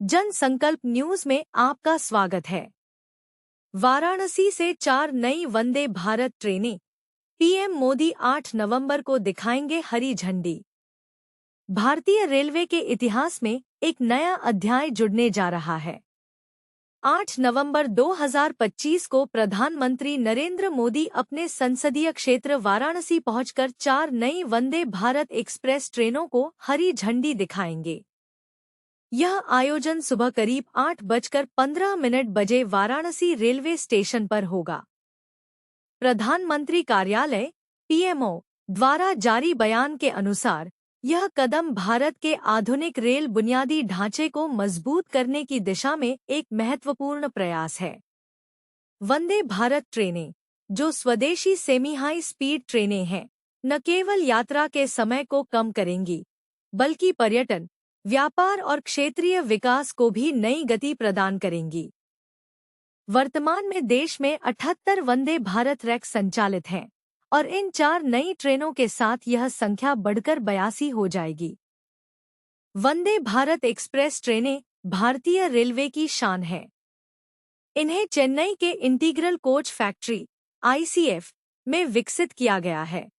जन संकल्प न्यूज में आपका स्वागत है। वाराणसी से 4 नई वंदे भारत ट्रेनें, पीएम मोदी 8 नवंबर को दिखाएंगे हरी झंडी। भारतीय रेलवे के इतिहास में एक नया अध्याय जुड़ने जा रहा है। 8 नवंबर 2025 को प्रधानमंत्री नरेंद्र मोदी अपने संसदीय क्षेत्र वाराणसी पहुंचकर 4 नई वंदे भारत एक्सप्रेस ट्रेनों को हरी झंडी दिखाएंगे। यह आयोजन सुबह करीब 8:15 बजे वाराणसी रेलवे स्टेशन पर होगा। प्रधानमंत्री कार्यालय पीएमओ द्वारा जारी बयान के अनुसार यह कदम भारत के आधुनिक रेल बुनियादी ढांचे को मजबूत करने की दिशा में एक महत्वपूर्ण प्रयास है। वंदे भारत ट्रेनें, जो स्वदेशी सेमी हाई स्पीड ट्रेनें हैं, न केवल यात्रा के समय को कम करेंगी, बल्कि पर्यटन, व्यापार और क्षेत्रीय विकास को भी नई गति प्रदान करेंगी। वर्तमान में देश में 78 वंदे भारत रैक संचालित हैं और इन 4 नई ट्रेनों के साथ यह संख्या बढ़कर 82 हो जाएगी। वंदे भारत एक्सप्रेस ट्रेनें भारतीय रेलवे की शान है। इन्हें चेन्नई के इंटीग्रल कोच फैक्ट्री (ICF) में विकसित किया गया है।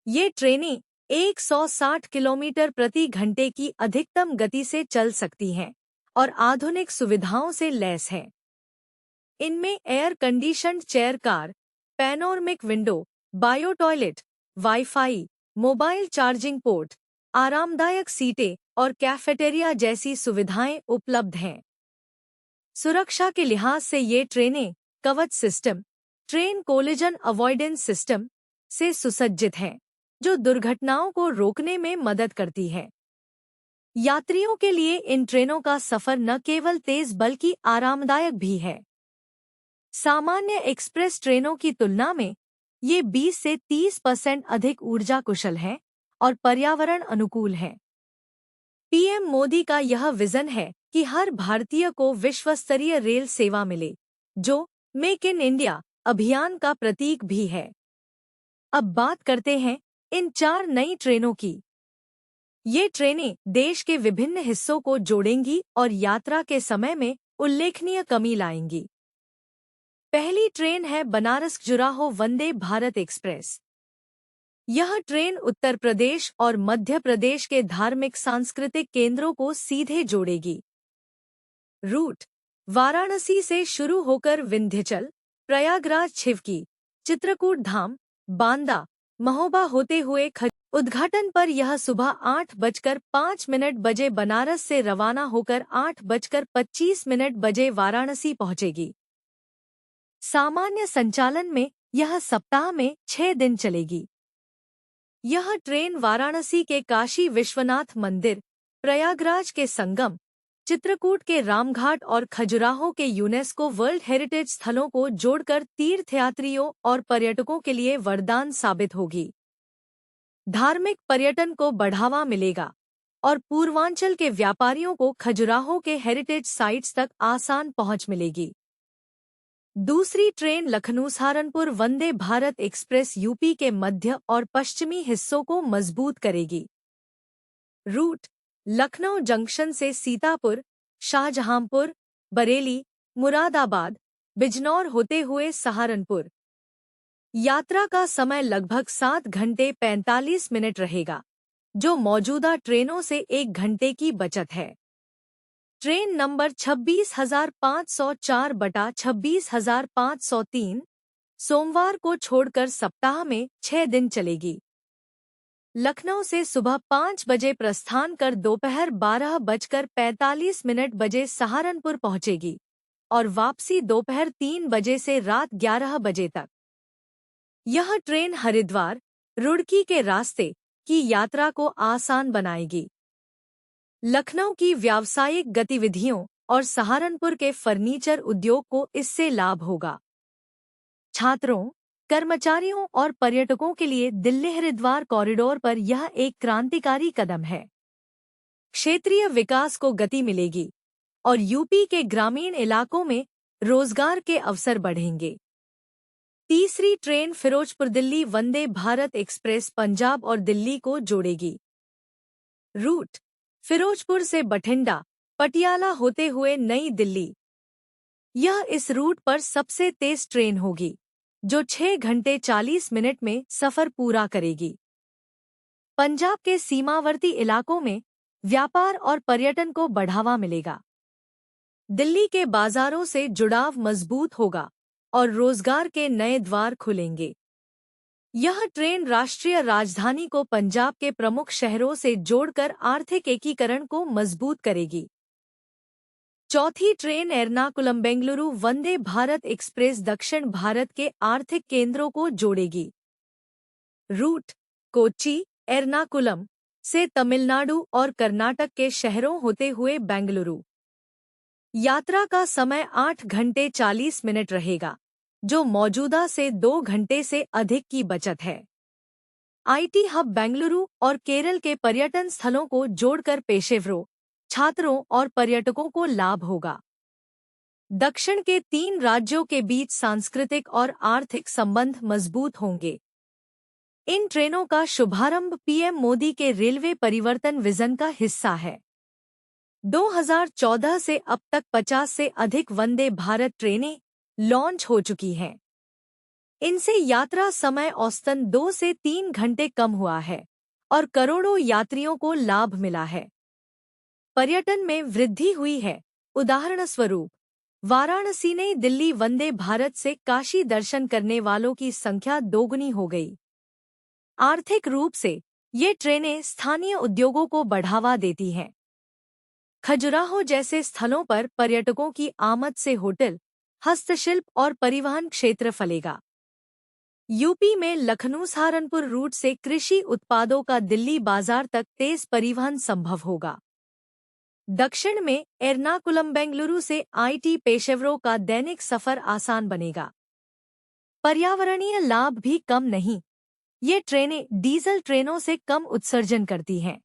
ये ट्रेनें 160 किलोमीटर प्रति घंटे की अधिकतम गति से चल सकती हैं और आधुनिक सुविधाओं से लैस हैं। इनमें air conditioned chair car, panoramic window, bio toilet, wifi, mobile charging port, आरामदायक सीटें और कैफेटेरिया जैसी सुविधाएं उपलब्ध हैं। सुरक्षा के लिहाज से ये ट्रेनें कवच system, train collision avoidance system से सुसज्जित हैं, जो दुर्घटनाओं को रोकने में मदद करती है। यात्रियों के लिए इन ट्रेनों का सफर न केवल तेज बल्कि आरामदायक भी है। सामान्य एक्सप्रेस ट्रेनों की तुलना में ये 20 से 30% अधिक ऊर्जा कुशल हैं और पर्यावरण अनुकूल हैं। पीएम मोदी का यह विजन है कि हर भारतीय को विश्वस्तरीय रेल सेवा मिले, जो मेक इन इंडिया अभियान का प्रतीक भी है। अब बात करते हैं इन 4 नई ट्रेनों की। ये ट्रेनें देश के विभिन्न हिस्सों को जोड़ेंगी और यात्रा के समय में उल्लेखनीय कमी लाएंगी। पहली ट्रेन है बनारस खजुराहो वंदे भारत एक्सप्रेस। यह ट्रेन उत्तर प्रदेश और मध्य प्रदेश के धार्मिक सांस्कृतिक केंद्रों को सीधे जोड़ेगी। रूट: वाराणसी से शुरू होकर विंध्याचल, प्रयागराज, छिवकी, चित्रकूट धाम, बांदा, महोबा होते हुए उद्घाटन पर यह सुबह 8:05 बजे बनारस से रवाना होकर 8:25 बजे वाराणसी पहुंचेगी। सामान्य संचालन में यह सप्ताह में 6 दिन चलेगी। यह ट्रेन वाराणसी के काशी विश्वनाथ मंदिर, प्रयागराज के संगम, चित्रकूट के रामघाट और खजुराहो के यूनेस्को वर्ल्ड हेरिटेज स्थलों को जोड़कर तीर्थयात्रियों और पर्यटकों के लिए वरदान साबित होगी। धार्मिक पर्यटन को बढ़ावा मिलेगा और पूर्वांचल के व्यापारियों को खजुराहो के हेरिटेज साइट्स तक आसान पहुंच मिलेगी। दूसरी train Lucknow Saharanpur Vande Bharat express UP के मध्य और पश्चिमी हिस्सों को मजबूत करेगी। रूट: लखनऊ जंक्शन से सीतापुर, शाहजहांपुर, बरेली, मुरादाबाद, बिजनौर होते हुए सहारनपुर। यात्रा का समय लगभग 7 घंटे 45 मिनट रहेगा, जो मौजूदा ट्रेनों से 1 घंटे की बचत है। ट्रेन नंबर 26,504/26,503 सोमवार को छोड़कर सप्ताह में 6 दिन चलेगी। लखनऊ से सुबह 5 बजे प्रस्थान कर दोपहर 12:45 बजे सहारनपुर पहुंचेगी और वापसी दोपहर 3 बजे से रात 11 बजे तक। यह ट्रेन हरिद्वार, रुड़की के रास्ते की यात्रा को आसान बनाएगी। लखनऊ की व्यावसायिक गतिविधियों और सहारनपुर के फर्नीचर उद्योग को इससे लाभ होगा। छात्रों, कर्मचारियों और पर्यटकों के लिए दिल्ली हरिद्वार कॉरिडोर पर यह एक क्रांतिकारी कदम है। क्षेत्रीय विकास को गति मिलेगी और यूपी के ग्रामीण इलाकों में रोजगार के अवसर बढ़ेंगे। तीसरी ट्रेन फिरोजपुर दिल्ली वंदे भारत एक्सप्रेस पंजाब और दिल्ली को जोड़ेगी। रूट: फिरोजपुर से बठिंडा, पटियाला होते हुए नई दिल्ली। यह इस रूट पर सबसे तेज ट्रेन होगी, जो 6 घंटे 40 मिनट में सफर पूरा करेगी। पंजाब के सीमावर्ती इलाकों में व्यापार और पर्यटन को बढ़ावा मिलेगा। दिल्ली के बाजारों से जुड़ाव मजबूत होगा और रोजगार के नए द्वार खुलेंगे। यह ट्रेन राष्ट्रीय राजधानी को पंजाब के प्रमुख शहरों से जोड़कर आर्थिक एकीकरण को मजबूत करेगी। चौथी ट्रेन एर्नाकुलम बेंगलुरु वंदे भारत एक्सप्रेस दक्षिण भारत के आर्थिक केंद्रों को जोड़ेगी। रूट कोच्चि, एर्नाकुलम से तमिलनाडु और कर्नाटक के शहरों होते हुए बेंगलुरु। यात्रा का समय 8 घंटे 40 मिनट रहेगा, जो मौजूदा से 2 घंटे से अधिक की बचत है। आईटी हब बेंगलुरु और केरल के पर्यटन स्थलों को जोड़कर पेशेवरों, छात्रों और पर्यटकों को लाभ होगा। दक्षिण के 3 राज्यों के बीच सांस्कृतिक और आर्थिक संबंध मजबूत होंगे। इन ट्रेनों का शुभारंभ पीएम मोदी के रेलवे परिवर्तन विजन का हिस्सा है। 2014 से अब तक 50 से अधिक वंदे भारत ट्रेनें लॉन्च हो चुकी हैं। इनसे यात्रा समय औसतन 2 से 3 घंटे कम हुआ है और करोड़ों यात्रियों को लाभ मिला है। पर्यटन में वृद्धि हुई है। उदाहरण स्वरूप, वाराणसी ने दिल्ली वंदे भारत से काशी दर्शन करने वालों की संख्या दोगुनी हो गई। आर्थिक रूप से ये ट्रेनें स्थानीय उद्योगों को बढ़ावा देती हैं। खजुराहो जैसे स्थलों पर पर्यटकों की आमद से होटल, हस्तशिल्प और परिवहन क्षेत्र फलेगा। यूपी में लखनऊ सहारनपुर रूट से कृषि उत्पादों का दिल्ली बाजार तक तेज परिवहन संभव होगा। दक्षिण में एर्नाकुलम बेंगलुरु से आईटी पेशेवरों का दैनिक सफर आसान बनेगा। पर्यावरणीय लाभ भी कम नहीं। ये ट्रेनें डीजल ट्रेनों से कम उत्सर्जन करती हैं।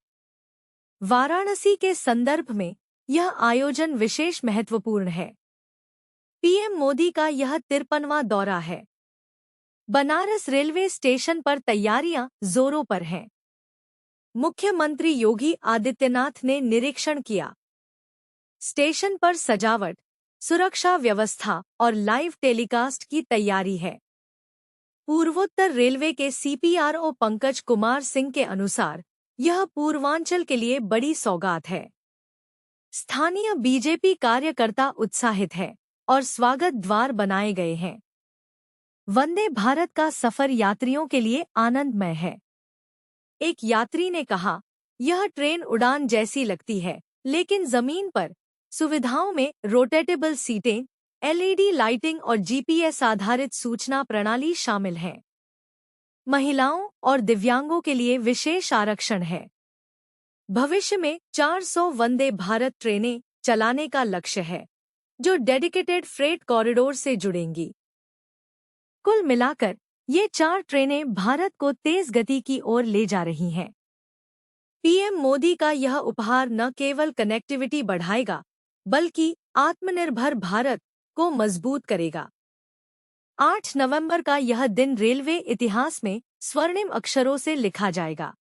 वाराणसी के संदर्भ में यह आयोजन विशेष महत्वपूर्ण है। पीएम मोदी का यह 53वां दौरा है। बनारस रेलवे स्टेशन पर तैयारियां जोरों पर हैं। मुख्यमंत्री योगी आदित्यनाथ ने निरीक्षण किया। स्टेशन पर सजावट, सुरक्षा व्यवस्था और लाइव टेलीकास्ट की तैयारी है। पूर्वोत्तर रेलवे के सीपीआरओ पंकज कुमार सिंह के अनुसार यह पूर्वांचल के लिए बड़ी सौगात है। स्थानीय बीजेपी कार्यकर्ता उत्साहित है और स्वागत द्वार बनाए गए हैं। वंदे भारत का सफर यात्रियों के लिए आनंदमय है। एक यात्री ने कहा, यह ट्रेन उड़ान जैसी लगती है, लेकिन जमीन पर सुविधाओं में रोटेटेबल सीटें, एलईडी लाइटिंग और जीपीएस आधारित सूचना प्रणाली शामिल हैं। महिलाओं और दिव्यांगों के लिए विशेष आरक्षण है। भविष्य में 400 वंदे भारत ट्रेनें चलाने का लक्ष्य है, जो डेडिकेटेड फ्रेट कॉरिडोर से जुड़ेंगी। कुल मिलाकर ये 4 ट्रेनें भारत को तेज गति की ओर ले जा रही हैं। पीएम मोदी का यह उपहार न केवल कनेक्टिविटी बढ़ाएगा, बल्कि आत्मनिर्भर भारत को मजबूत करेगा। 8 नवंबर का यह दिन रेलवे इतिहास में स्वर्णिम अक्षरों से लिखा जाएगा।